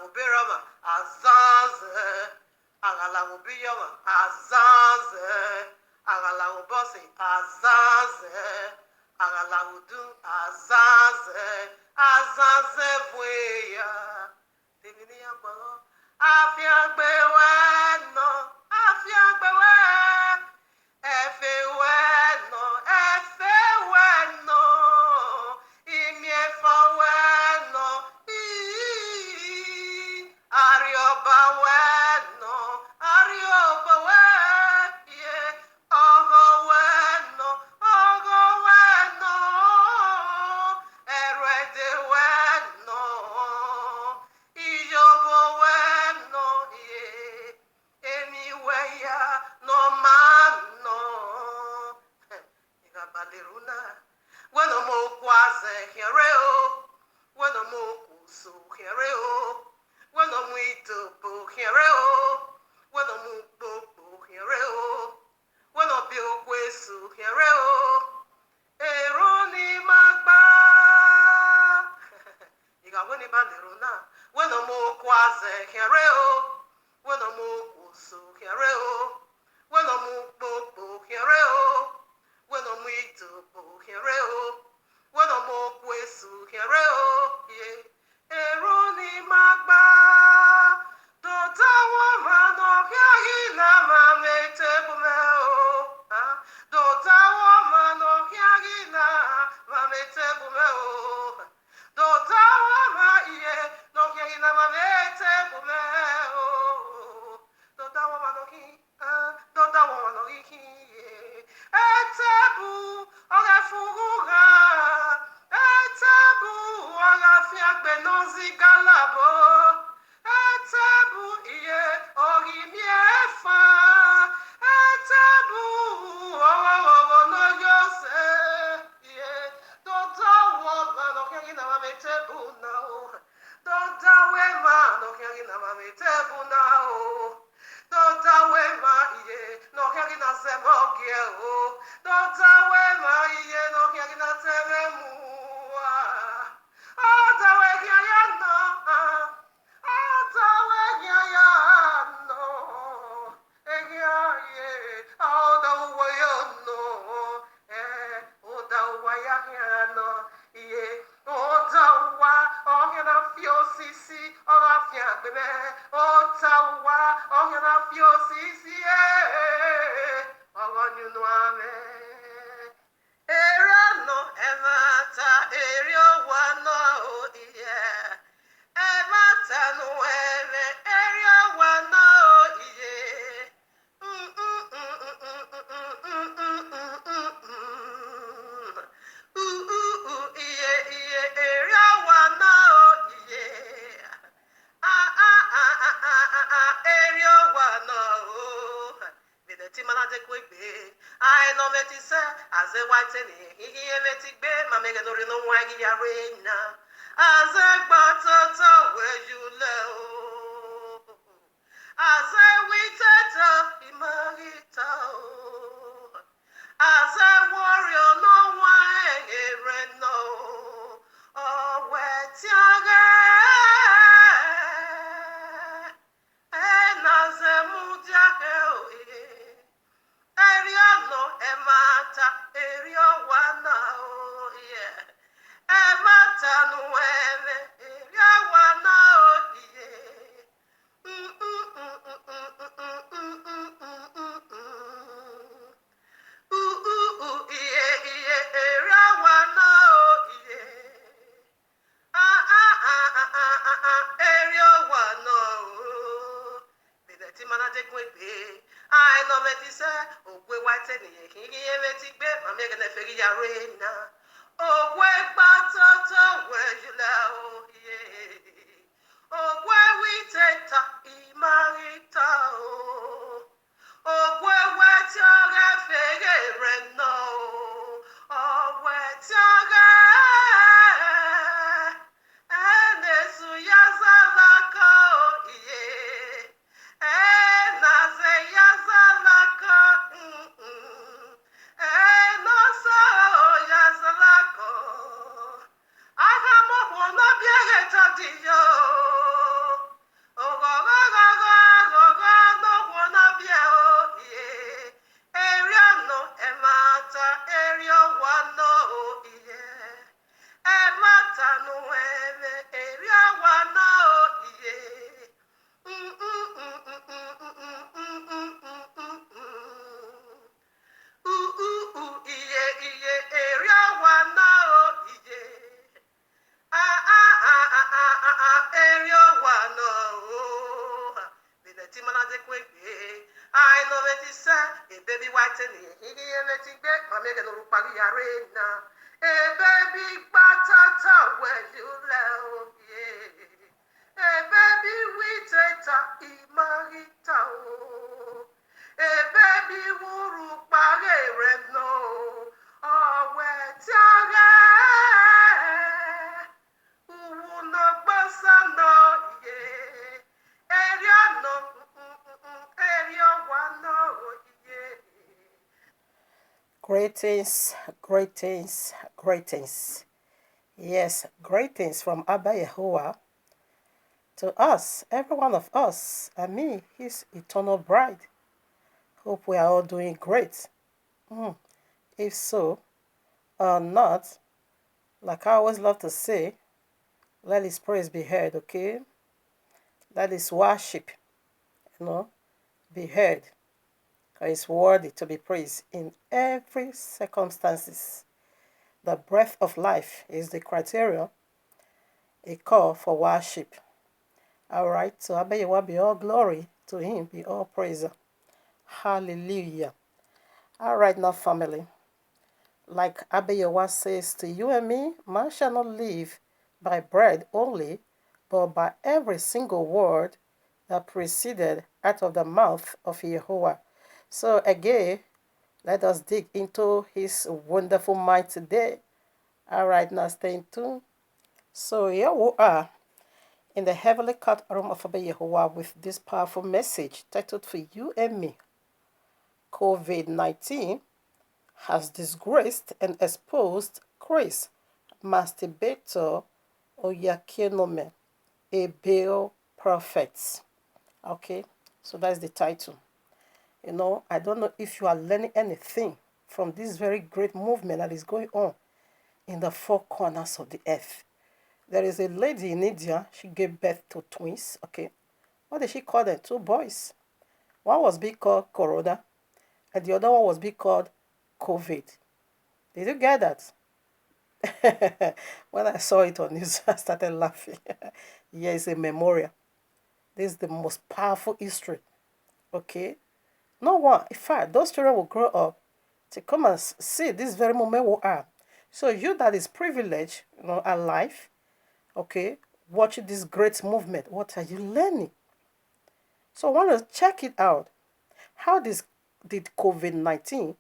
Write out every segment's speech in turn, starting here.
will be Rama, Azaz, Agala will be Yama, Azaz, Agala will bossy, Azaz, Agala will do, Azaz, Azaz, Buya, Divinia Palo, Afia Bewe, no, Afia Bewe, Efe no, Efe no, Imie Fawe no, Arioba no, Arioba yeah, Ogo no, Erede no, Ijobo no, yeah, anyway, no man no. Igabaliruna, when a mo quaze hereo, when a mo so hereo, when a muito po hereo, when a mo po hereo, when a bill quesu hereo, eroni magba. Iga when a baliruna, when a mo quaze hereo, when a mo so hereo, when a mo po hereo. When I'm with to Hereo, when I'm up with Su Hereo, yeah, Eroni Magba, Dota woman of Yagina, Mamma Tebumeo, Dota woman of Yagina, Mamma Tebumeo, Dota woman, yeah, no Yagina, Mamma Tebumeo, Dota woman of He, Dota woman of He, Etebu, oga fuga, Etebu, oga fiagbe nozi galabo, Etebu, iye, ori miefa, Etebu, ogo no yose, iye, Dota woma no kengi na mame tebu na o, Dota wema no kengi na mame tebu na o. Dota wema iye no kengi na semogie o. Dota wema iye no kengi na tememu. Ota we ya no. Ota we ya no. Egia ye. Oda we no. Oda we ya no. Iye. Oda wa. Oge na fio sisi. Oga fia bebe. Ota wa. Oge na fio sisi. Oga nyunu ame. Erano emata erio wano yeah. Emata nueve erio wano yeah. Yeah erio wano yeah. Erio wano. The Timana de Quibe, I know that is as a white he let it be, my mega no waggy arena, as a butter where you low, as a waited Imarita, as a warrior, no one no, oh, where Tiaga. Eriano emata erio wana oh yeah emata nueve erio wana oh yeah erio wana oh yeah erio wana oh bideti mana de kwepe I know that is oh, we white and he gave it bit, I'm making a figure arena. Oh, where but where you love, yeah. Oh, where we take Imarita, oh, where Tiaga figure no, oh, where Tiaga and this Yazalako, yeah. And Yazalaka, and also Yazalako. I have a one of your tingbe mami ege no rupari arena. E baby batata when you leo ye. E baby we teta imarita o. E baby wuru pare reno. Oh we tiare. Uwu no basa no ye. Area no area one no ye. Greetings, greetings, greetings. Yes, greetings from Abba Yahuwah to us, every one of us, and me, his eternal bride. Hope we are all doing great. If so or not, like I always love to say, let his praise be heard, okay? Let his worship, be heard. Because it's worthy to be praised in every circumstances. The breath of life is the criteria, a call for worship. All right, so Abayewa be all glory, to him be all praise. Hallelujah. All right, now family, like Abayewa says to you and me, man shall not live by bread only, but by every single word that proceeded out of the mouth of Jehovah. So again, let us dig into his wonderful mind today. All right, now stay tuned. So here we are in the heavenly courtroom of Abba Yehovah with this powerful message titled for you and me. COVID-19 has disgraced and exposed Chris, masturbator Oyakhilome, a Baal prophet. Okay, so that's the title. I don't know if you are learning anything from this very great movement that is going on in the four corners of the earth. There is a lady in India, she gave birth to twins, okay. What did she call them? Two boys. One was being called Corona, and the other one was being called COVID. Did you get that? When I saw it on news, I started laughing. Yeah, it's a memorial. This is the most powerful history, okay. No one, in fact, those children will grow up to come and see this very moment we are. So you that is privileged, alive, okay, watching this great movement, what are you learning? So I want to check it out. How did COVID-19,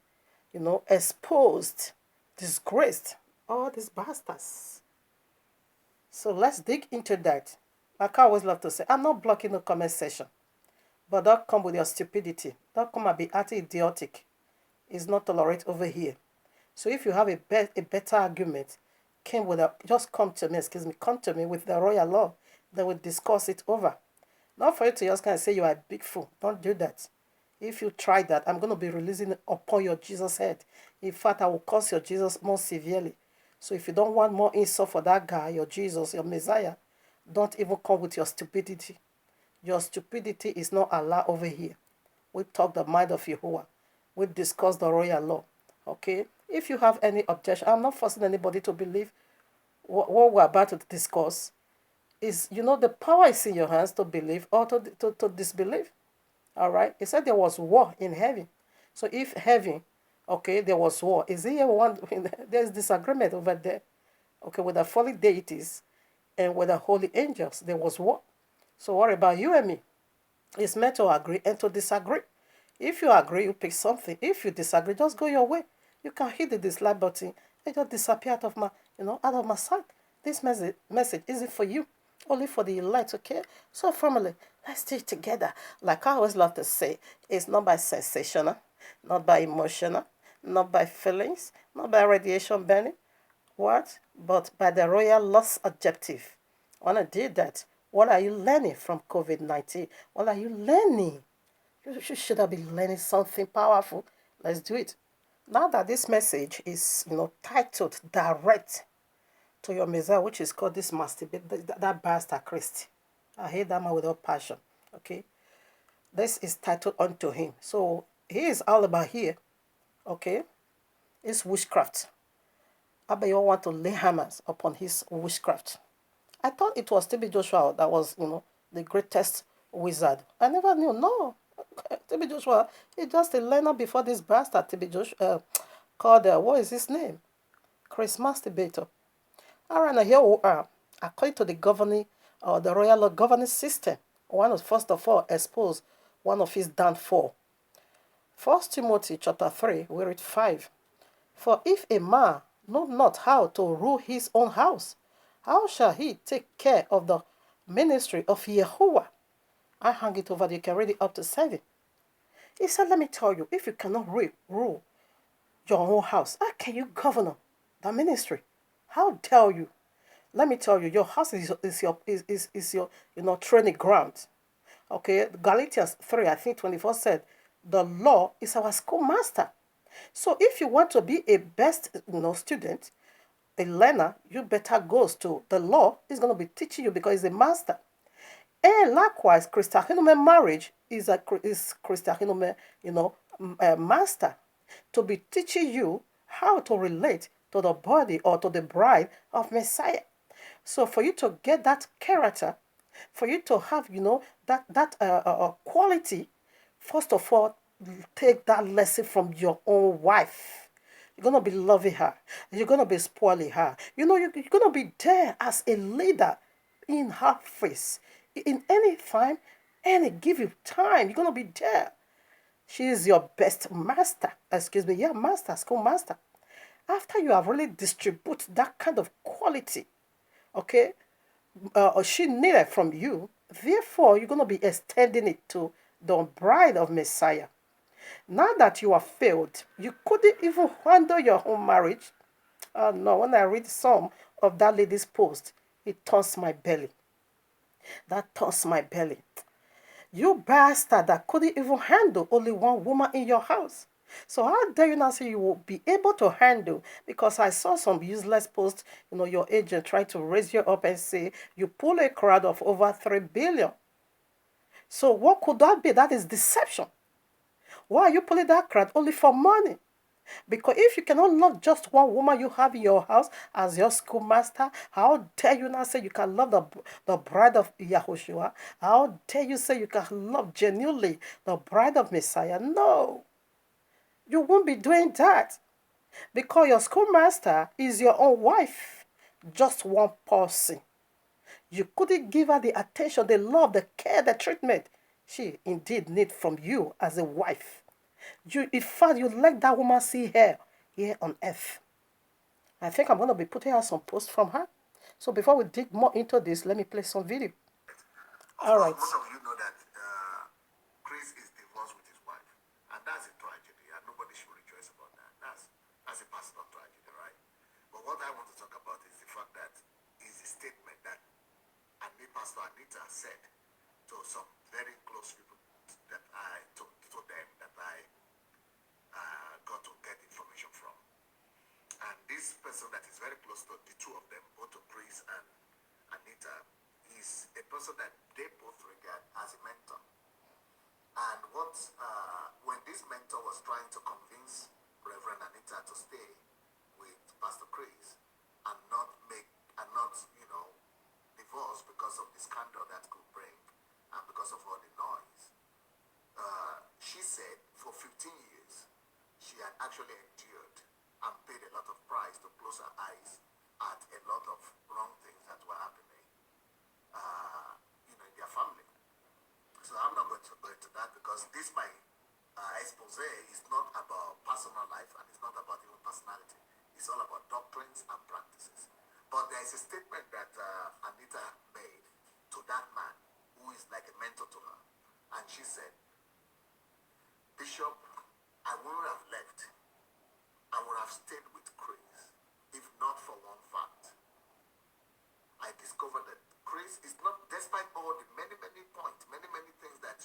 exposed, disgraced all these bastards? So let's dig into that. Like I always love to say, I'm not blocking the comment section. But don't come with your stupidity. Don't come and be anti-idiotic. It's not tolerated over here. So if you have a better argument, just come to me with the royal law. Then we'll discuss it over. Not for you to just kind of say you are a big fool. Don't do that. If you try that, I'm going to be releasing it upon your Jesus head. In fact, I will curse your Jesus more severely. So if you don't want more insult for that guy, your Jesus, your Messiah, don't even come with your stupidity. Your stupidity is not allowed over here. We talk the mind of Yahuwah. We discuss the royal law. Okay? If you have any objection, I'm not forcing anybody to believe what we're about to discuss. Is, the power is in your hands to believe or to disbelieve. All right? It said there was war in heaven. So if heaven, okay, there was war, is there one? There's disagreement over there. Okay, with the fallen deities and with the holy angels, there was war. So what about you and me? It's meant to agree and to disagree. If you agree, you pick something. If you disagree, just go your way. You can hit the dislike button and just disappear out of my sight. This message isn't for you, only for the elect, okay? So family, let's stay together. Like I always love to say, it's not by sensational, not by emotional, not by feelings, not by radiation burning. What? But by the royal loss objective. When I did that, what are you learning from COVID-19? What are you learning? You should have been learning something powerful. Let's do it. Now that this message is, titled direct to your Messiah, which is called this that bastard Christ. I hate that man with all passion. Okay. This is titled unto him. So he is all about here. Okay. It's witchcraft. Abayo want to lay hammers upon his witchcraft. I thought it was TB Joshua that was, the greatest wizard. I never knew. No. TB Joshua is just a learner before this bastard, TB Joshua. called, what is his name? Chris Masturbator. All right, now here we are. According to the governing, the royal governing system, first of all, expose one of his downfall. First Timothy chapter 3, we read 5. For if a man know not how to rule his own house, how shall he take care of the ministry of Yehovah? I hang it over there. You can read it up to 7. He said, let me tell you, if you cannot rule your own house, how can you govern the ministry? How dare you? Let me tell you, your house is your training ground. Okay, Galatians 3, I think 24 said, the law is our schoolmaster. So if you want to be a best student, a learner, you better go to the law. Is going to be teaching you because it's a master. And likewise, Christahinome marriage is Christahinome, master to be teaching you how to relate to the body or to the bride of Messiah. So for you to get that character, for you to have, that quality, first of all, take that lesson from your own wife. You're going to be loving her. You're going to be spoiling her. You're going to be there as a leader in her face. In any time, any given time, you're going to be there. She is your best master. Excuse me, yeah, master, school master. After you have really distributed that kind of quality, okay, she needed from you, therefore you're going to be extending it to the bride of Messiah. Now that you have failed, you couldn't even handle your own marriage. No, when I read some of that lady's post, it turns my belly. That turns my belly. You bastard that couldn't even handle only one woman in your house. So how dare you not say you will be able to handle? Because I saw some useless posts, your agent tried to raise you up and say you pull a crowd of over 3 billion. So what could that be? That is deception. Why are you pulling that crowd? Only for money. Because if you cannot love just one woman you have in your house as your schoolmaster, how dare you not say you can love the bride of Yahushua? How dare you say you can love genuinely the bride of Messiah? No. You won't be doing that. Because your schoolmaster is your own wife. Just one person. You couldn't give her the attention, the love, the care, the treatment she indeed needs from you as a wife. In fact, you let that woman see her here on earth. I think I'm going to be putting out some posts from her. So before we dig more into this, let me play some video. All right. Most of you know that Chris is divorced with his wife, and that's a tragedy, and nobody should rejoice about that. That's a personal tragedy, right? But what I want to talk about is the fact that is the statement that Pastor Anita said to some very close people that I to them that I got to get information from. And this person that is very close to the two of them, both to Chris and Anita, is a person that they both regard as a mentor. And when this mentor was trying to convince Reverend Anita to stay with Pastor Chris and not divorce because of the scandal that could bring and because of all the noise, she said for 15 years she had actually endured and paid a lot of price to close her eyes at a lot of wrong things that were happening, in their family. So I'm not going to go into that because this my expose is not about personal life and it's not about even personality. It's all about doctrines and practices. But there is a statement that Anita made to that man who is like a mentor to her. And she said, Bishop, I wouldn't have left. I would have stayed with Chris if not for one fact. I discovered that Chris is not, despite all the many points, many things that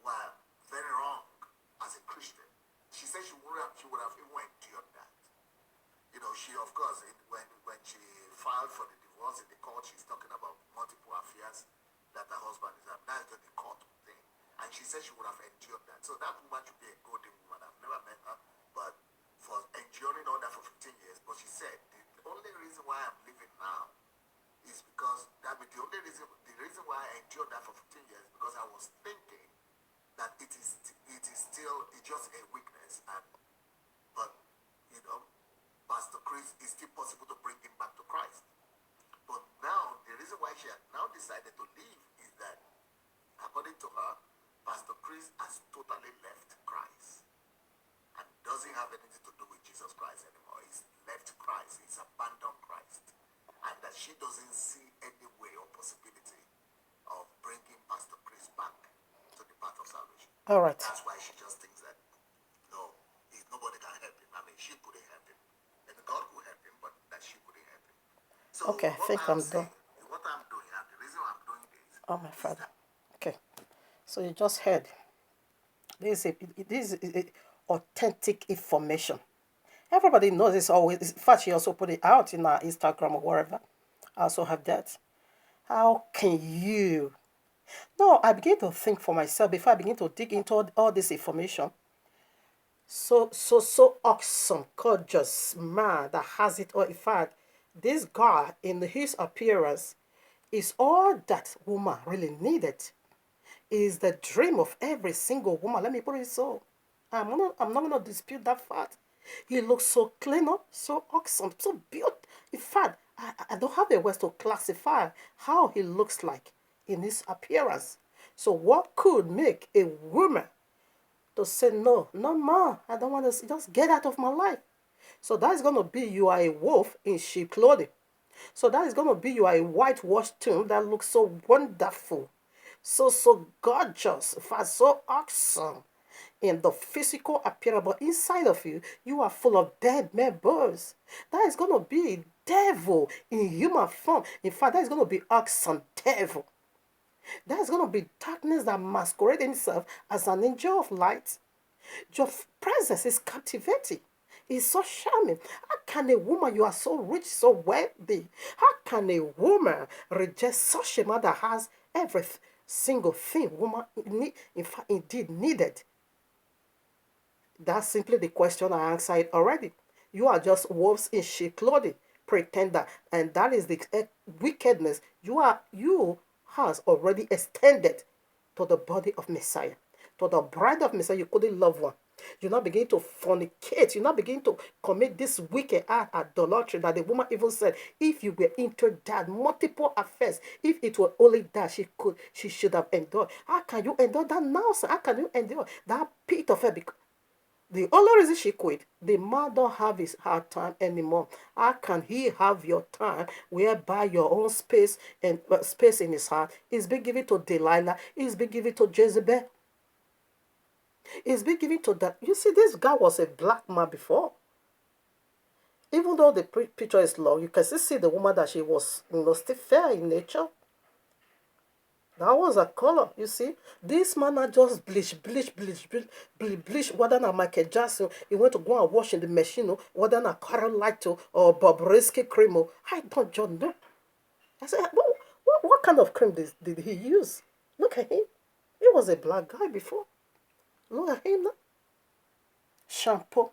were very wrong as a Christian, she said she would have even endured that. She, of course, when she filed for the divorce in the court, she's talking about multiple affairs that her husband is having. That's just the court thing. And she said she would have endured that. So that woman should be a golden woman. I've never met her, but for enduring all that for 15 years. But she said, the only reason why I'm living now is because the reason why I endured that for 15 years because I was thinking that it's just a weakness, but Pastor Chris, it's still possible to bring him back to Christ. But now, the reason why she had now decided to leave is that, according to her, Pastor Chris has totally left Christ and doesn't have anything to do with Jesus Christ anymore. He's left Christ, he's abandoned Christ, and that she doesn't see any way or possibility of bringing Pastor Chris back to the path of salvation. All right. That's why she just thinks that, no, nobody can help him. I mean, she couldn't help him. And God could help him, but that she couldn't help him. So Okay, I think I'm done. what I'm doing, and the reason I'm doing this, Oh, my father. Okay. So you just heard. This is authentic information. Everybody knows it's always. In fact, she also put it out in her Instagram or wherever. I also have that. How can you? No, I begin to think for myself before I begin to dig into all this information. So awesome, gorgeous man that has it all. In fact, this guy in his appearance is all that woman really needed. Is the dream of every single woman. Let me put it so. I'm not gonna dispute that fact. He looks so clean up, so awesome, so beautiful. In fact, I don't have a word to classify how he looks like in his appearance. So what could make a woman to say, no more, I don't want to, just get out of my life? So that's going to be you are a wolf in sheep clothing. So that is going to be you are a whitewashed tomb that looks so wonderful, so gorgeous, in fact, so awesome in the physical appearance, but inside of you, you are full of dead members. That is going to be a devil in human form. In fact, that is going to be awesome devil. That is going to be darkness that masquerades himself as an angel of light. Your presence is captivating. It's so charming. How can a woman, you are so rich, so wealthy, how can a woman reject such a man that has every single thing woman in fact indeed needed? That's simply the question I answered already. You are just wolves in sheep clothing, pretender, and that is the wickedness you has already extended to the body of Messiah, to the bride of Messiah. You couldn't love one. You now begin to fornicate. You now begin to commit this wicked act, idolatry, that the woman even said, if you were into that multiple affairs, if it were only that she should have endured. How can you endure that now, sir? How can you endure that pit of hell? Because the only reason she quit, the man don't have his hard time anymore. How can he have your time whereby your own space and space in his heart is being given to Delilah, is being given to Jezebel, is being given to that? You see, this guy was a black man before. Even though the picture is long, you can still see the woman that she was, still fair in nature. That was a color, you see. This man not just bleach. Whether not Michael Jackson, he went to go and wash in the machine, whether not Carol Lighto or Bobrisky cream. I don't just know. I said, what kind of cream did he use? Look at him. He was a black guy before. Look at him now. Shampoo.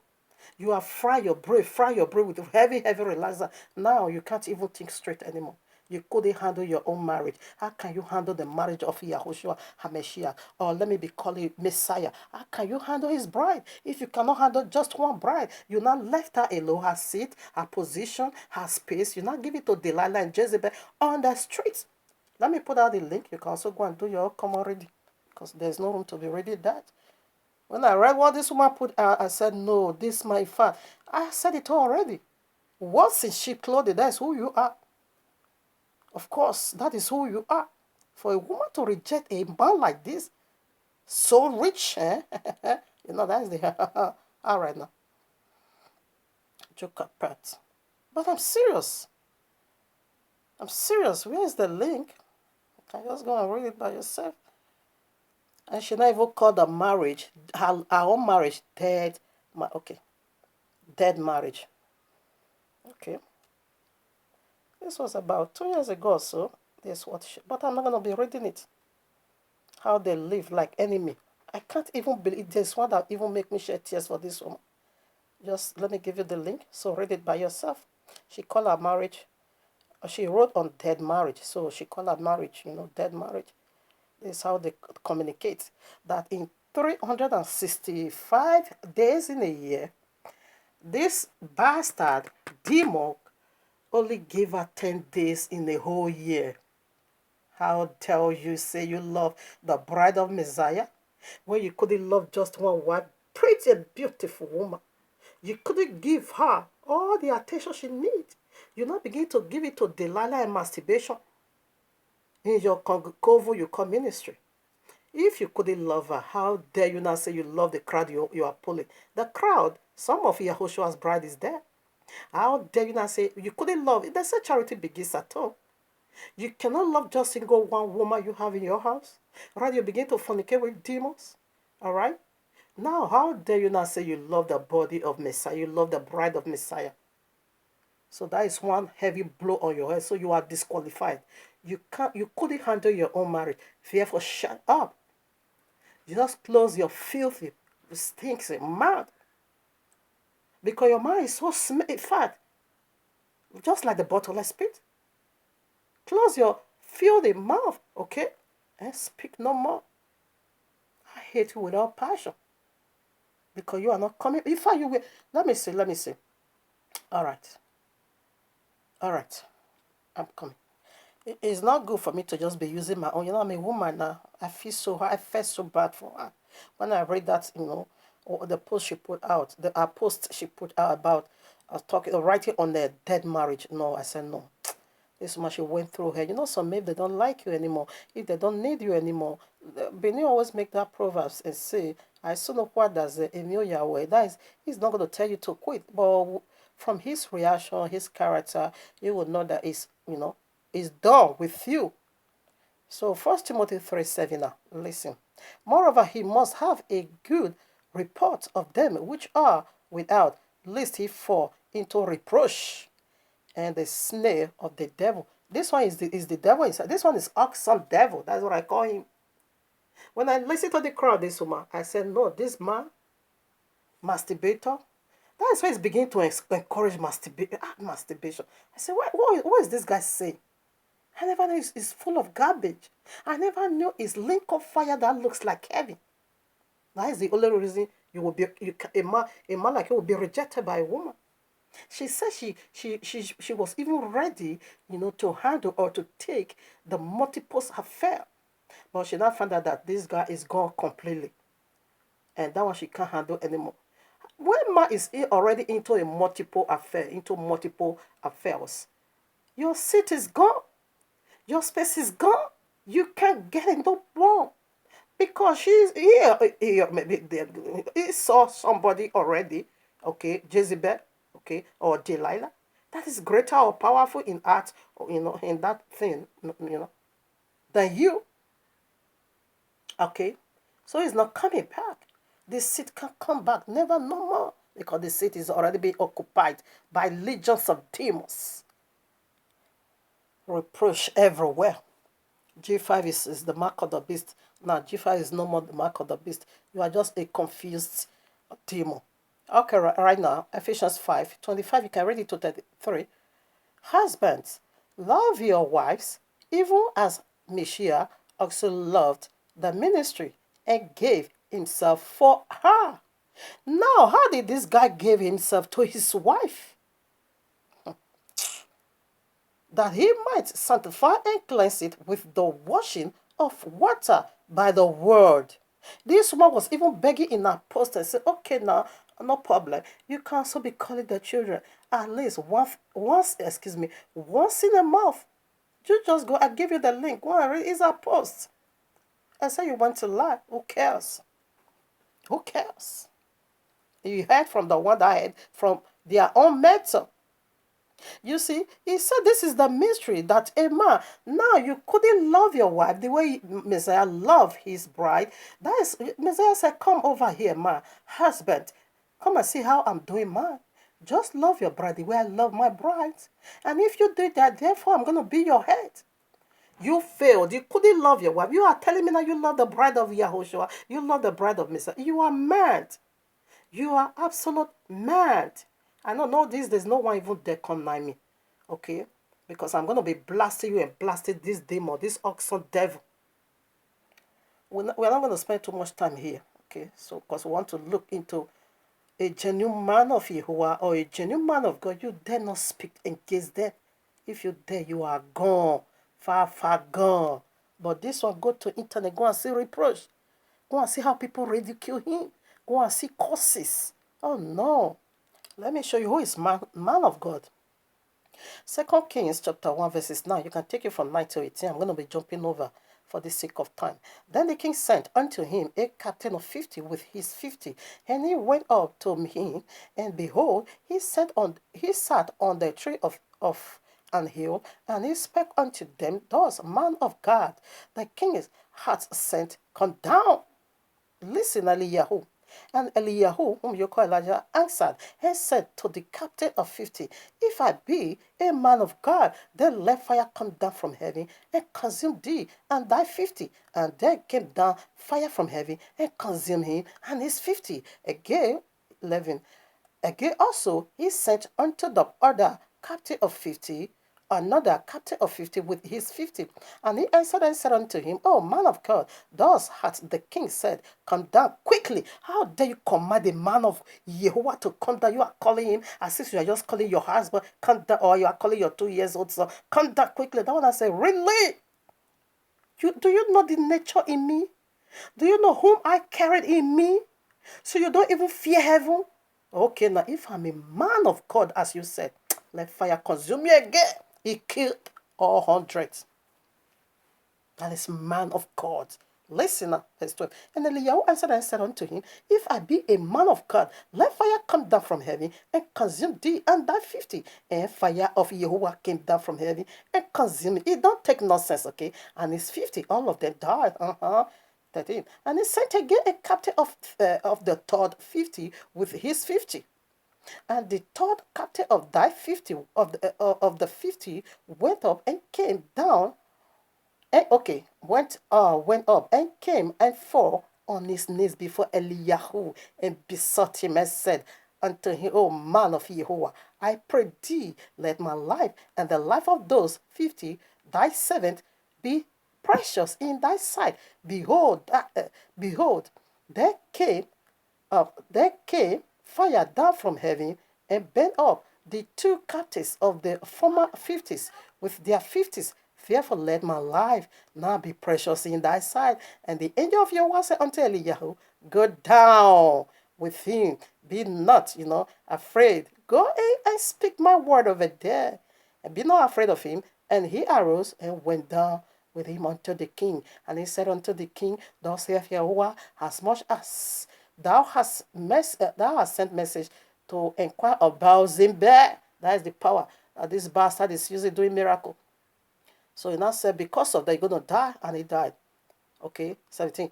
You have fry your brain with heavy relaxer. Now you can't even think straight anymore. You couldn't handle your own marriage. How can you handle the marriage of Yahushua HaMashiach? Or let me be calling Messiah. How can you handle his bride? If you cannot handle just one bride, you now left her alone, her seat, her position, her space. You now give it to Delilah and Jezebel on the streets. Let me put out the link. You can also go and do your come already, because there's no room to be ready that. When I read what this woman put out, I said, no, this my fact. I said it already. What's in sheep clothing? That's who you are. Of course, that is who you are. For a woman to reject a man like this, so rich, that's the all right now. Joke apart. But I'm serious. Where is the link? You can just go and read it by yourself. And she not even called the marriage, her own marriage, dead. Okay. Dead marriage. Okay. This was about 2 years ago or so. But I'm not going to be reading it. How they live like enemy. I can't even believe there's one that even make me shed tears for this woman. Just let me give you the link. So read it by yourself. She called her marriage. She wrote on dead marriage. So she called her marriage, dead marriage. This is how they communicate. That in 365 days in a year, This bastard, demon, only gave her 10 days in a whole year. How dare you say you love the bride of Messiah when you couldn't love just one wife, pretty and beautiful woman. You couldn't give her all the attention she needs. You now begin to give it to Delilah and masturbation in your Kovu you call ministry. If you couldn't love her, how dare you now say you love the crowd you are pulling? The crowd, some of Yahushua's bride is there. How dare you now say you couldn't love? They say charity begins at home. You cannot love just single one woman you have in your house. Right? You begin to fornicate with demons. All right? Now, how dare you not say you love the body of Messiah? You love the bride of Messiah. So that is one heavy blow on your head. So you are disqualified. You couldn't handle your own marriage. Therefore, shut up. You just close your filthy, stinking mouth. Because your mind is so fat. Just like the bottle I spit. Close your filthy mouth, okay? And speak no more. I hate you without passion. Because you are not coming. If you will, let me see. All right. I'm coming. It's not good for me to just be using my own. I'm a woman now. I felt so bad for her. When I read that, or the post she put out, post she put out about writing on the dead marriage. No, I said no. This much you went through her. Some maybe they don't like you anymore. If they don't need you anymore, Benin always make that proverbs and say, I saw no what does Emil Yahweh. That is, he's not going to tell you to quit. But from his reaction, his character, you will know that is done with you. So 1 Timothy 3:7 now, listen. Moreover, he must have a good report of them which are without, lest he fall into reproach and the snare of the devil. This one is the devil inside. This one is awesome devil. That's what I call him. When I listen to the crowd, this woman, I said, no, this man, masturbator, that is why he's beginning to encourage masturbation. I said, what is this guy saying? I never knew it's full of garbage. I never knew it's link of fire that looks like heaven. That is the only reason a man like you will be rejected by a woman. She said she was even ready, to handle or to take the multiple affair. But she now found out that this guy is gone completely. And that one she can't handle anymore. When man is already into a multiple affair, into multiple affairs, your seat is gone. Your space is gone. You can't get it no more. Because she's here. Maybe he saw somebody already, okay, Jezebel, okay, or Delilah. That is greater or powerful in art, or, in that thing, than you. Okay? So he's not coming back. This seat can't come back, never no more. Because the seat is already being occupied by legions of demons. Reproach everywhere. G5 is the mark of the beast. Now, G5 is no more the mark of the beast. You are just a confused demon. Okay, right now, Ephesians 5:25, you can read it to 33. Husbands, love your wives, even as Messiah also loved the ministry and gave himself for her. Now, how did this guy give himself to his wife? That he might sanctify and cleanse it with the washing of water by the word. This woman was even begging in her post and said, okay, now, no problem. You can also be calling the children at least once in a month. You just go, I give you the link. Go and read, it's a post. I say you want to lie. Who cares? Who cares? You heard from the one that I heard from their own method. You see, he said this is the mystery that a man, now you couldn't love your wife the way Messiah loved his bride. That is, Messiah said, come over here, man, husband, come and see how I'm doing mine. Just love your bride the way I love my bride. And if you do that, therefore I'm going to be your head. You failed. You couldn't love your wife. You are telling me now you love the bride of Yahushua. You love the bride of Messiah. You are mad. You are absolute mad. I know these days no one even dare connive me. Okay? Because I'm going to be blasting you and blasting this demon, this oxen devil. We're not going to spend too much time here. Okay? So, because we want to look into a genuine man of Yehovah or a genuine man of God, you dare not speak against them. If you dare, you are gone. Far, far gone. But this one, go to internet, go and see reproach. Go and see how people ridicule him. Go and see curses. Oh no. Let me show you who is man of God. 2 Kings chapter 1 verses 9. You can take it from 9 to 18. I'm going to be jumping over for the sake of time. Then the king sent unto him a captain of 50 with his 50. And he went up to him, and behold, he sat on the tree of an hill, and he spake unto them thus, Man of God, the king hath sent, come down. Listen, Eliyahu. And Eliyahu, whom you call Elijah, answered and said to the captain of 50, If I be a man of God, then let fire come down from heaven and consume thee and thy 50. And there came down fire from heaven and consumed him and his 50. Again, 11. Again also he sent unto the other captain of 50, another captain of 50 with his 50. And he answered and said unto him, O man of God, thus hath the king said, Come down quickly. How dare you command a man of Yehovah to come down? You are calling him as if you are just calling your husband, come down, or you are calling your 2 years old son, come down quickly. That one I said, really? Do you know the nature in me? Do you know whom I carried in me? So you don't even fear heaven? Okay, now if I'm a man of God, as you said, let fire consume me again. He killed all hundreds. That is man of God. Listen now, verse 12. And Eliyahu answered and said unto him, If I be a man of God, let fire come down from heaven and consume thee and thy 50. And fire of Yehovah came down from heaven and consumed it. It don't take nonsense, okay? And his 50, all of them died. 13. And he sent again a captain of the third 50 with his 50. And the third captain of thy 50 of the 50 went up and came down. And went up and came and fell on his knees before Eliyahu and besought him and said unto him, O man of Yehovah, I pray thee, let my life and the life of those 50 thy servant be precious in thy sight. Behold, there came fire down from heaven and burnt up the 2 captives of the former 50s with their 50s. Therefore let my life now be precious in thy sight. And the angel of Yahweh said unto Eliyahu, Go down with him. Be not, afraid. Go and speak my word over there. And be not afraid of him. And he arose and went down with him unto the king. And he said unto the king, Thus saith Yahweh, as much as thou hast sent message to inquire about Zimber. That is the power that this bastard is using doing miracle. So he now said, because of that, you're going to die, and he died. Okay, 17.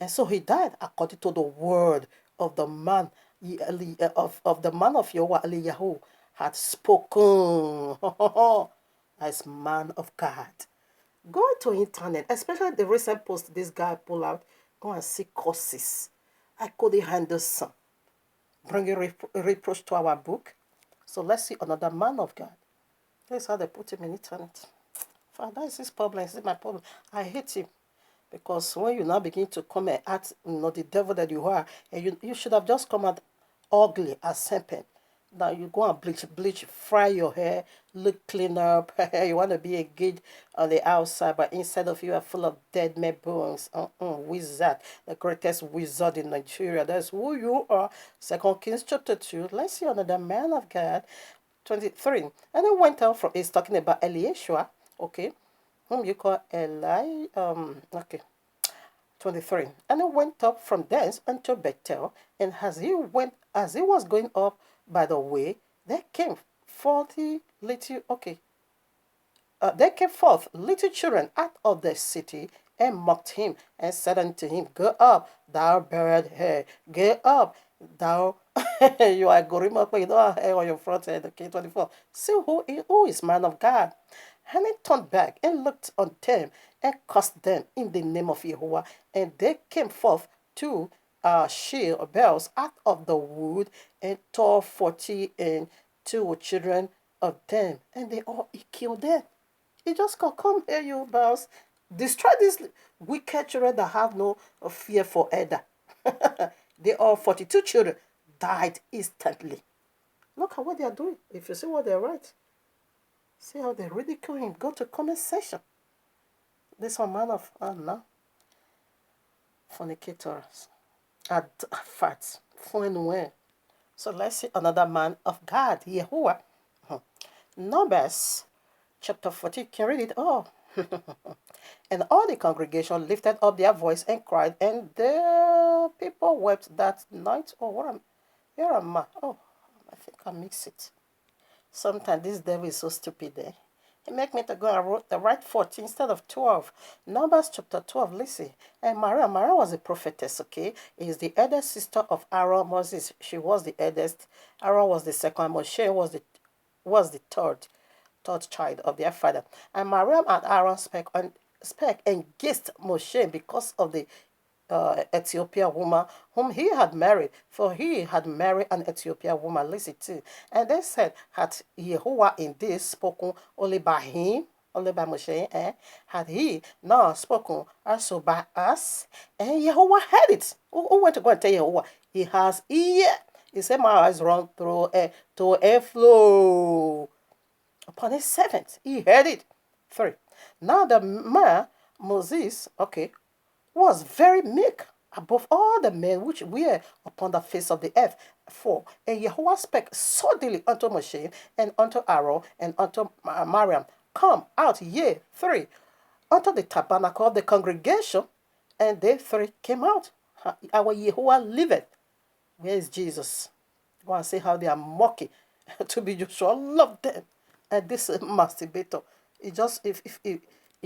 And so he died according to the word of the man of the man of Yahweh, Eliyahu, had spoken as man of God. Go to internet, especially the recent post this guy pulled out. Go and see courses. I couldn't handle some. Bring a reproach to our book. So let's see another man of God. That's how they put him in internet. Father, is his problem. Is my problem? I hate him. Because when you now begin to come and act, the devil that you are, and you should have just come out ugly as serpent. Now you go and bleach, fry your hair, look clean up. You want to be a good on the outside, but inside of you are full of dead men bones. Wizard, the greatest wizard in Nigeria. That's who you are. 2 Kings chapter 2. Let's see another man of God. 23. And he went out from, he's talking about Eliashua. Okay, whom you call Eli, 23. And he went up from thence unto Bethel, and as he was going up by the way, there came forth little children out of the city, and mocked him, and said unto him, Go up, thou buried hair, get up, thou you are Gorima, but you don't have hair on your front head. Okay, 24. See who is man of God. And he turned back and looked on them and cursed them in the name of Jehovah. And they came forth 2 shield bells out of the wood, and tore 42 children of them. And he killed them. He just called, Come here, you bells. Destroy these wicked children that have no fear for either. They are 42 children. died instantly. Look at what they are doing. If you see what they write, see how they ridicule him. Go to comment section. This one man of no fornicators, fats, when. So let's see another man of God, Yahuwah. Numbers chapter 14. Can you read it? Oh. And all the congregation lifted up their voice and cried, and the people wept that night. Oh, what am here am I? Oh, I think I mix it. Sometimes this devil is so stupid, eh? He make me to go and write 14 instead of 12. Numbers chapter 12, listen. And Maria was a prophetess, okay? Is the eldest sister of Aaron, Moses. She was the eldest. Aaron was the second. Moshe was the third child of their father. And Mariam and Aaron spake against Moshe because of the Ethiopian woman whom he had married, for he had married an Ethiopian woman. Listen to. And they said, had Yehovah indeed spoken only by him, only by Moshe, had he not spoken also by us? And Yehovah heard it. Who went to go and tell Yehovah? He has ear. He said, my eyes run through a flow upon his servant. He heard it. 3. Now the man, Moses, okay, was very meek above all the men which were upon the face of the earth. 4. And Yahweh spake suddenly unto Moshe and unto Aaron and unto Miriam, come out ye 3 unto the tabernacle of the congregation. And they 3 came out. Our Yahweh liveth. Where is Jesus? Go and see how they are mocking to be Joshua. Love them. And this masturbator, he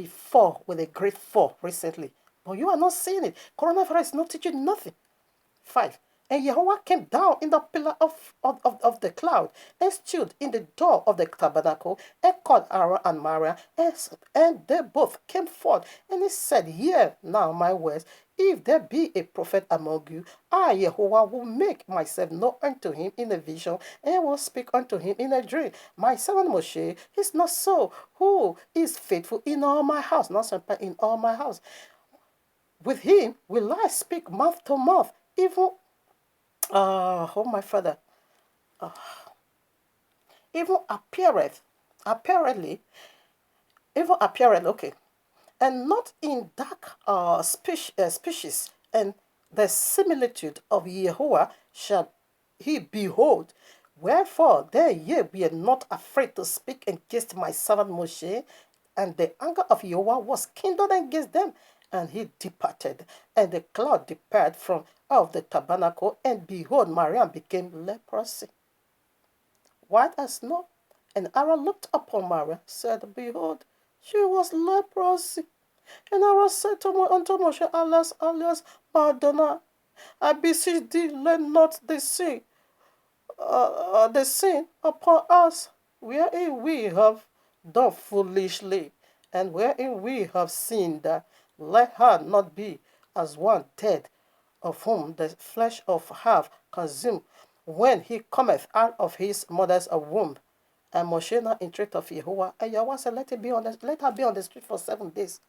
fall with a great fall recently. But you are not seeing it. Coronavirus is not teaching nothing. 5. And Yahweh came down in the pillar of the cloud and stood in the door of the tabernacle and called Aaron and Miriam, and they both came forth. And he said, hear now my words. If there be a prophet among you, I, Yahweh, will make myself known unto him in a vision, and will speak unto him in a dream. My servant Moshe is not so, who is faithful in all my house, not simple in all my house. With him will I speak mouth to mouth, even my father, even apparently, okay, and not in dark species, and the similitude of Yehovah shall he behold. Wherefore then ye be not afraid to speak against my servant Moshe. And the anger of Yehovah was kindled against them, and he departed. And the cloud departed from out of the tabernacle, and behold, Mariam became leprosy, white as snow. And Aaron looked upon Mariam, said, behold, she was leprosy. And Aaron said unto Moshe, alas, Adonai, I beseech thee, let not the sin upon us, wherein we have done foolishly, and wherein we have sinned. Let her not be as one dead, of whom the flesh of have consumed, when he cometh out of his mother's womb. And Moshe now entreated of Yehovah, and Yahweh said, let her be on the street for 7 days.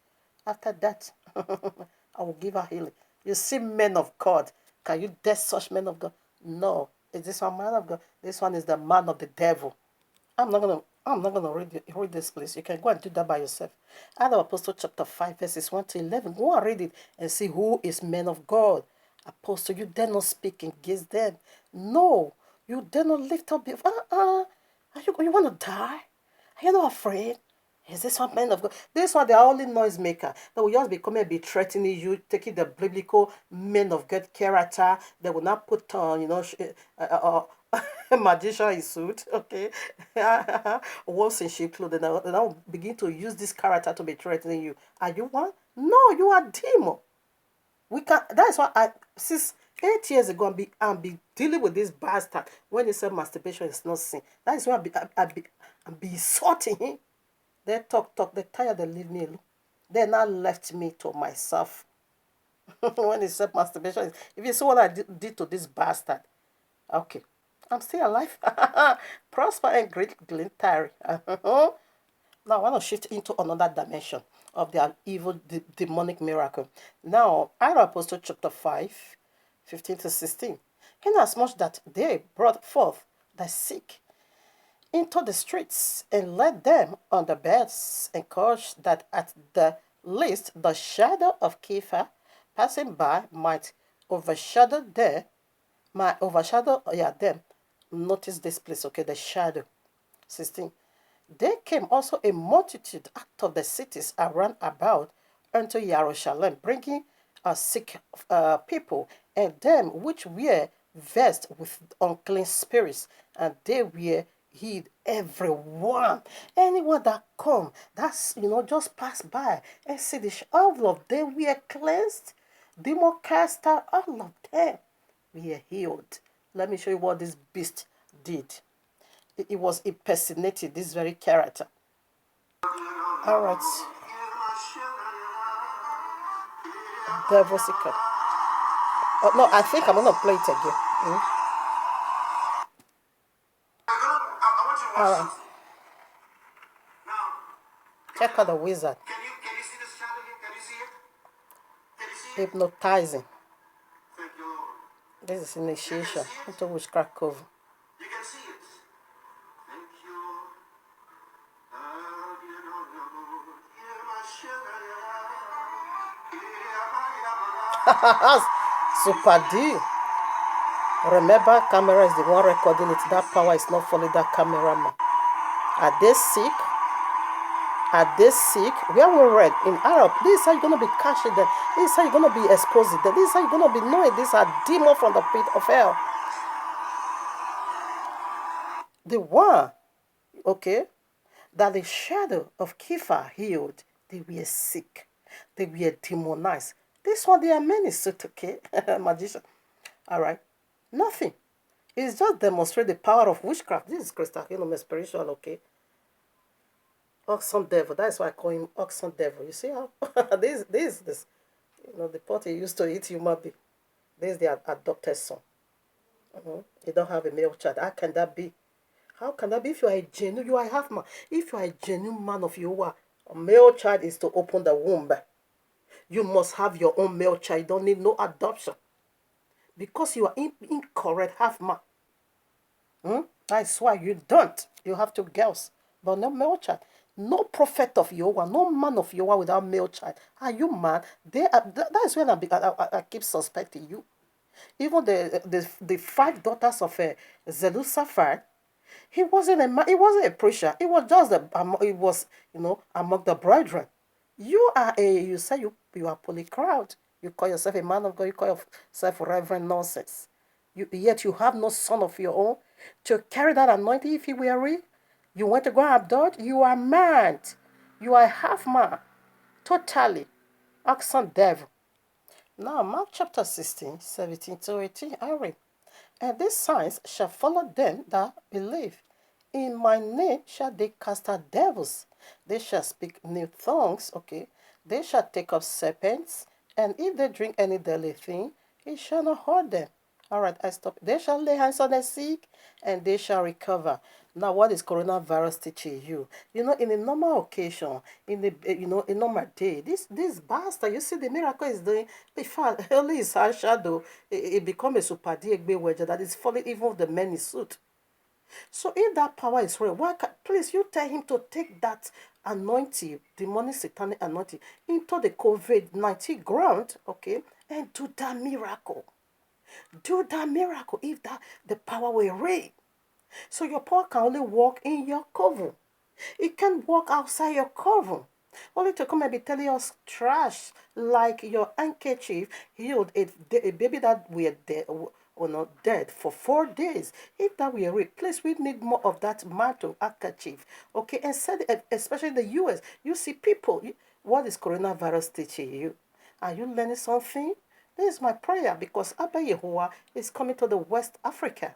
After that, I will give her healing. You see, men of God, can you dare such men of God? No. Is this one man of God? This one is the man of the devil. I'm not gonna read this, please. You can go and do that by yourself. Acts of Apostle chapter 5, verses 1 to 11. Go and read it and see who is men of God. Apostle, you dare not speak against them. No, you dare not lift up your. You want to die? Are you not afraid? Is this one men of God? This one, they are only noise maker. They will just be threatening you, taking the biblical men of God character. They will not put on, magician in suit, okay? Wolves in sheep clothing. They now begin to use this character to be threatening you. Are you one? No, you are demon. That is why since 8 years ago, I'm be dealing with this bastard when he said masturbation is not sin. That is why I'm be insulting him. They talk, they tired, they leave me alone. They now left me to myself. When he said masturbation, if you see what I did to this bastard, okay, I'm still alive. Prosper and great glintary. Now I want to shift into another dimension of their evil demonic miracle. Now, Acts of Apostle chapter 5, 15 to 16. inasmuch that they brought forth the sick into the streets and laid them on the beds, and caused that at the least the shadow of Kepha passing by might overshadow them. Notice this place, okay, the shadow. 16. There came also a multitude out of the cities around about unto Jerusalem, bringing sick people, and them which were vexed with unclean spirits, and they were healed, everyone. Anyone that come, that's just pass by and see this, all of them were cleansed, demon cast out, all of them were healed. Let me show you what this beast did. It was impersonating this very character. All right. Devil Seeker. Oh, no, I think I'm going to play it again. All right. Check out the wizard. Can you see this shadow here? Can you see it? Can you see it? Hypnotizing. Thank you, Lord. This is initiation into witchcraft coven. You can see it. Thank you. Super D. Remember, camera is the one recording it. That power is not following that cameraman. Are they sick? Are they sick? Where we read in Arab, this is how you're going to be catching them. This is how you're going to be exposing them. This is how you're going to be knowing these are demons from the pit of hell. The one, okay, that the shadow of Kepha healed, they were sick. They were demonized. This one, there are many suit, okay, magician. All right, nothing. It's just demonstrate the power of witchcraft. This is crystal, spiritual, okay. Oxen devil. That's why I call him oxen devil. You see how this, the pot he used to eat human being. This is the adopted son. He don't have a male child. How can that be? How can that be? If you are a genuine, you are a half man. If you are a genuine man of Yahweh, a male child is to open the womb. You must have your own male child. You don't need no adoption. Because you are incorrect half man. That's why you don't. You have two girls, but no male child. No prophet of Yahweh, no man of Yahweh without male child. Are you mad? That is when I keep suspecting you. Even the 5 daughters of Zelophehad, he wasn't a man, he wasn't a preacher. It was just among the brethren. You say you are polycarp. You call yourself a man of God. You call yourself reverend nonsense. Yet you have no son of your own to carry that anointing. If you were real, you want to go and adopt. You are mad. You are half man. Totally. Oxen devil. Now, Mark chapter 16, 17 to 18, I read. And these signs shall follow them that believe. In my name shall they cast out devils. They shall speak new tongues, okay. They shall take up serpents. And if they drink any deadly thing, it shall not hurt them. All right, I stop. They shall lay hands on the sick, and they shall recover. Now, what is coronavirus teaching you? In a normal occasion, in a normal day, this bastard, you see the miracle is doing. Before early is our shadow, it become a super DXB wedge that is falling even with the men in suit. So if that power is real, please you tell him to take that anointing, demonic satanic anointing, into the COVID-19 ground, okay, and do that miracle. Do that miracle if the power will reign. So your power can only walk in your coven. It can't walk outside your coven. Only to come and be telling us trash like your handkerchief healed a baby that were dead or not dead for 4 days. If that were real, please we need more of that mantle handkerchief. Okay, and said especially in the US, you see people. What is coronavirus teaching you? Are you learning something? This is my prayer because Abba Yehovah is coming to the West Africa.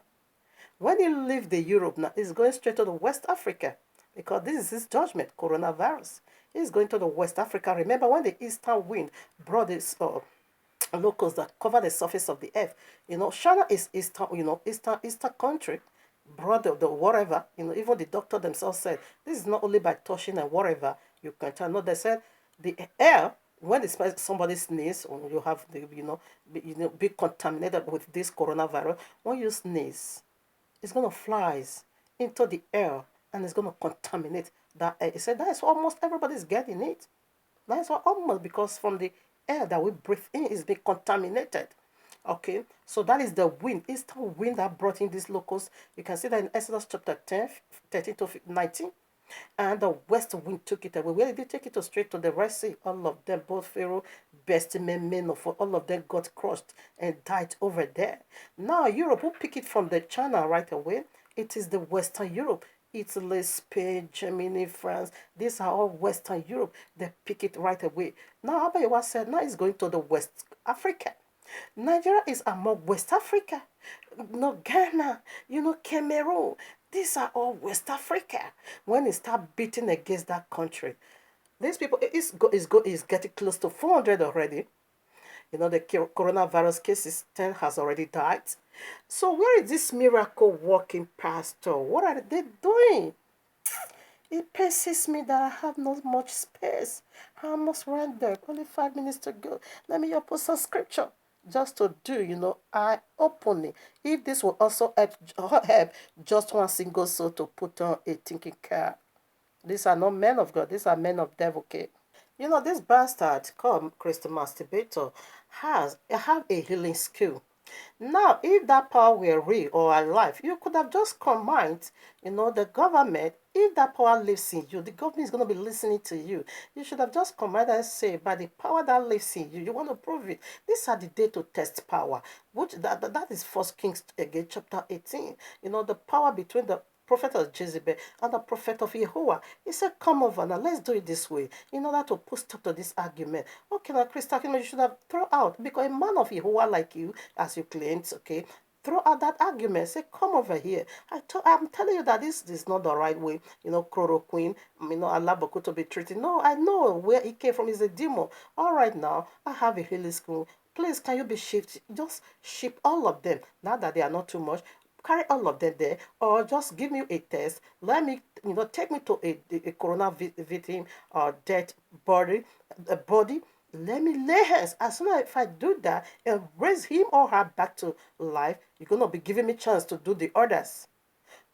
When he leave the Europe now, he's going straight to the West Africa because this is his judgment, coronavirus. He's going to the West Africa. Remember when the eastern wind brought this locusts that cover the surface of the earth. China is eastern country, brought the whatever. Even the doctor themselves said this is not only by touching and whatever you can tell. No, they said the air when somebody sneeze, or you have the, be contaminated with this coronavirus, when you sneeze, it's gonna flies into the air and it's gonna contaminate that air. He said that's almost everybody's getting it. That's what almost, because from the air that we breathe in is being contaminated. Okay, so that is the wind. It's the wind that brought in these locusts. You can see that in Exodus chapter 10, 13 to 19. And the west wind took it away. Where did they take it to? Straight to the Red Sea? All of them, both Pharaoh, best men of all of them got crushed and died over there. Now Europe will pick it from the China right away. It is the Western Europe. Italy, Spain, Germany, France. These are all Western Europe. They pick it right away. Now Abayawa said now it's going to the West Africa. Nigeria is among West Africa. Ghana, Cameroon. These are all West Africa. When it start beating against that country, these people is getting close to 400 already. The coronavirus cases 10 has already died. So where is this miracle working pastor? What are they doing? It pisses me that I have not much space. I must run there. Only 5 minutes to go. Let me put some scripture just to do, I openly. If this will also help just one single soul to put on a thinking cap. These are not men of God. These are men of devil, okay? This bastard called Crystal Masturbator have a healing skill. Now, if that power were real or alive, you could have just command, the government. If that power lives in you, the government is going to be listening to you. You should have just commanded and say, by the power that lives in you, you want to prove it. These are the day to test power, which that is First Kings again, chapter 18. The power between the prophet of Jezebel and the prophet of Yehovah. He said, come over now, let's do it this way, in order to put stop to this argument. Okay, now, Christa, you should have thrown out, because a man of Yehovah like you, as you claimed, okay, throw out that argument. Say, come over here. I'm telling you that this is not the right way, chloroquine, alabako to be treated. No, I know where it came from. Is a demon. All right, now, I have a healing school. Please, can you be shipped? Just ship all of them. Now that they are not too much, carry all of them there, or just give me a test. Let me, take me to a corona victim or dead body, Let me lay hands. As soon as if I do that and raise him or her back to life, you're gonna be giving me chance to do the others.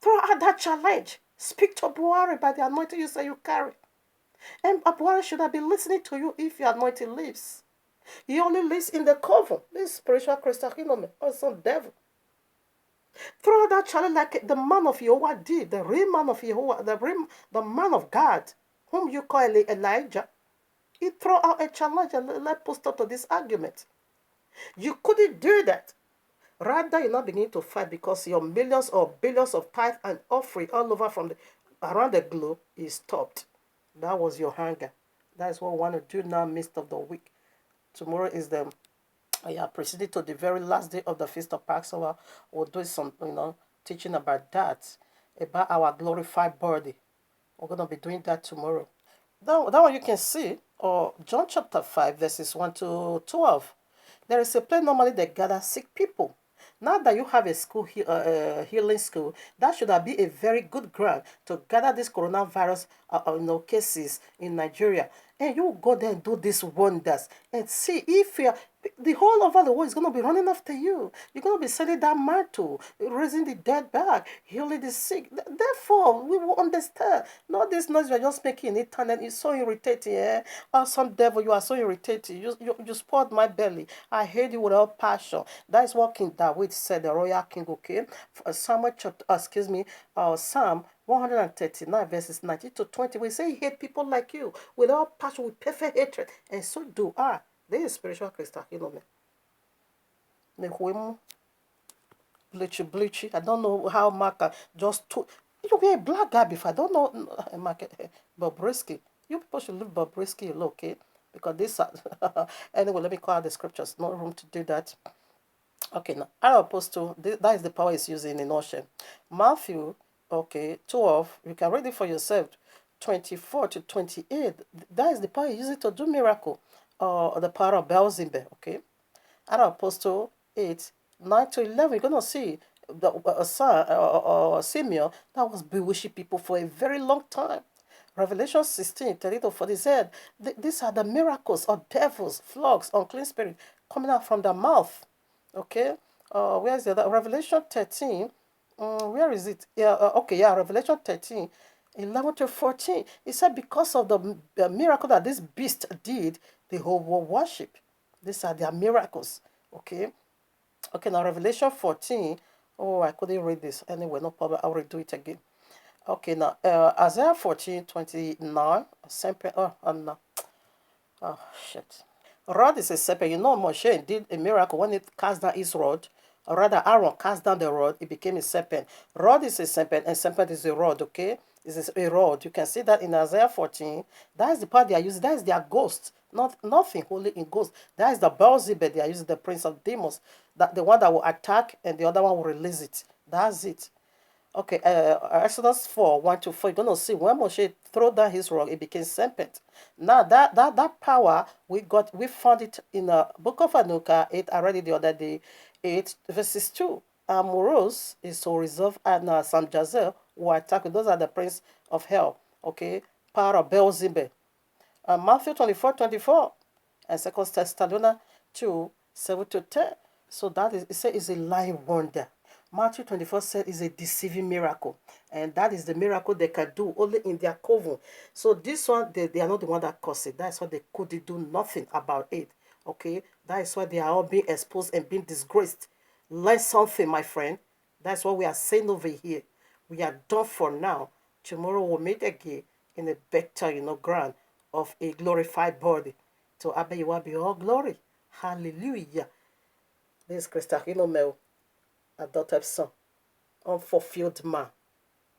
Throw out that challenge. Speak to Buhari by the anointing you say you carry. And Buhari should have been listening to you if your anointing lives. He only lives in the coven. This spiritual Christian or some devil. Throw that challenge like the man of Yehovah did, the real man of Yehovah, the man of God, whom you call Elijah. He throw out a challenge and let put stop to this argument. You couldn't do that. Rather, you not begin to fight because your millions or billions of tithe and offering all over around the globe is stopped. That was your hunger. That is what we want to do now, midst of the week. Tomorrow is proceeding to the very last day of the Feast of Passover. We'll do some, teaching about that, about our glorified body. We're going to be doing that tomorrow. That one you can see, or John chapter 5, verses 1 to 12. There is a place normally they gather sick people. Now that you have a school, healing school, that should have been a very good ground to gather this coronavirus cases in Nigeria. And you go there and do these wonders and see if the whole over the world is going to be running after you. You're going to be sending that mantle, raising the dead back, healing the sick. Therefore, we will understand. Not this noise you're just making it, and it's so irritating. Oh, some devil, you are so irritating. You spoiled my belly. I hate you with all passion. That is what King David said, the royal king, okay? Psalm 139 verses 19 to 20. We say he hate people like you with all passion, with perfect hatred. And so do I. This is spiritual Christian, bleachy. I don't know how Mark just took. You were a black guy before. I don't know Mark Bobrisky. You people should leave Bobrisky alone, okay? Because this anyway, let me call out the scriptures. No room to do that. Okay, now our apostle, that is the power he's using in ocean. Matthew, 12. You can read it for yourself. 24 to 28. That is the power he's using to do miracle. The power of Beelzebub, okay? Our apostle 8, 9 to 11. You're gonna see the son Simeon that was bewitching people for a very long time. Revelation 16, 30 to 40 said, these are the miracles of devils, flogs, unclean spirit coming out from the mouth. Okay? Where's the other? Revelation 13. Where is it? Yeah, okay, yeah, Revelation 13, 11 to 14. It said, because of the miracle that this beast did, the whole world worship. These are their miracles. Okay? Okay, now Revelation 14. Oh, I couldn't read this. Anyway, no problem. I'll redo it again. Okay, now Isaiah 14, 29. Serpent. No. Oh, shit. Rod is a serpent. You know, Moshe did a miracle when it cast down his rod. Or rather, Aaron cast down the rod, it became a serpent. Rod is a serpent, and serpent is a rod, okay? It's a rod. You can see that in Isaiah 14. That is the part they are using. That is their ghost. Nothing holy in ghost. That is the Beelzebub they are using, the prince of demons. That the one that will attack and the other one will release it. That's it. Okay, Exodus 4, 1 to 4, you're going to see when Moshe threw down his rod, it became serpent. Now, that power, we found it in the book of Anuka 8, I read it the other day, 8, verses 2. Morose is so reserved, and Sam Jazel, who attack, those are the prince of hell, okay? Power of Beelzebub. Matthew 24, 24, and 2 Thessalonians 2, 7 to 10. So that is, it says, is a lying wonder. Matthew 24 said is a deceiving miracle. And that is the miracle they can do only in their coven. So this one, they are not the one that caused it. That's why they couldn't do nothing about it. Okay? That is why they are all being exposed and being disgraced. Learn something, my friend. That's what we are saying over here. We are done for now. Tomorrow we'll meet again in a better, ground of a glorified body. To Abba you will be all glory. Hallelujah. This is Christa Mel, adopted son, unfulfilled man.